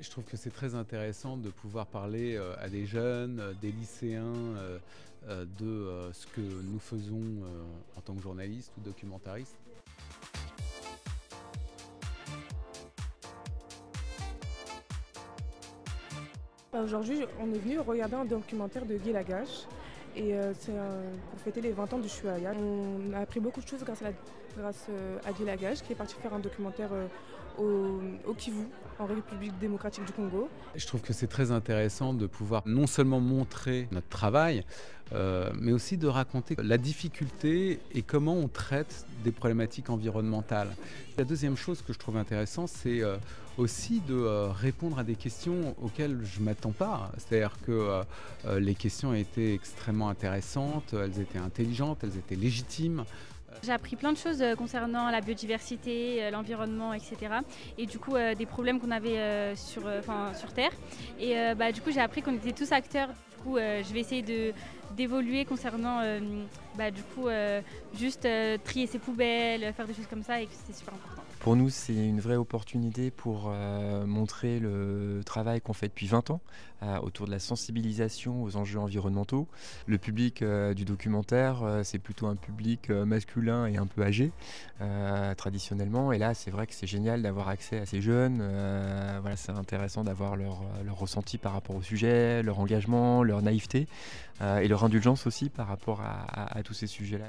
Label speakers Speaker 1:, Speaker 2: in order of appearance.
Speaker 1: Je trouve que c'est très intéressant de pouvoir parler à des jeunes, des lycéens, de ce que nous faisons en tant que journalistes ou documentaristes.
Speaker 2: Aujourd'hui, on est venu regarder un documentaire de Guy Lagache et pour fêter les 20 ans du Shuaïa. On a appris beaucoup de choses grâce à Guy Lagache qui est parti faire un documentaire au Kivu, en République démocratique du Congo.
Speaker 1: Je trouve que c'est très intéressant de pouvoir non seulement montrer notre travail, mais aussi de raconter la difficulté et comment on traite des problématiques environnementales. La deuxième chose que je trouve intéressant, c'est aussi de répondre à des questions auxquelles je ne m'attends pas. C'est-à-dire que les questions étaient extrêmement intéressantes, elles étaient intelligentes, elles étaient légitimes.
Speaker 3: J'ai appris plein de choses concernant la biodiversité, l'environnement, etc. Et du coup, des problèmes qu'on avait sur Terre. Et du coup, j'ai appris qu'on était tous acteurs. Du coup, je vais essayer d'évoluer concernant juste trier ses poubelles, faire des choses comme ça et que c'est super important.
Speaker 4: Pour nous, c'est une vraie opportunité pour montrer le travail qu'on fait depuis 20 ans autour de la sensibilisation aux enjeux environnementaux. Le public du documentaire, c'est plutôt un public masculin et un peu âgé, traditionnellement. Et là, c'est vrai que c'est génial d'avoir accès à ces jeunes. Voilà, c'est intéressant d'avoir leur ressenti par rapport au sujet, leur engagement, leur naïveté et leur indulgence aussi par rapport à tous ces sujets-là.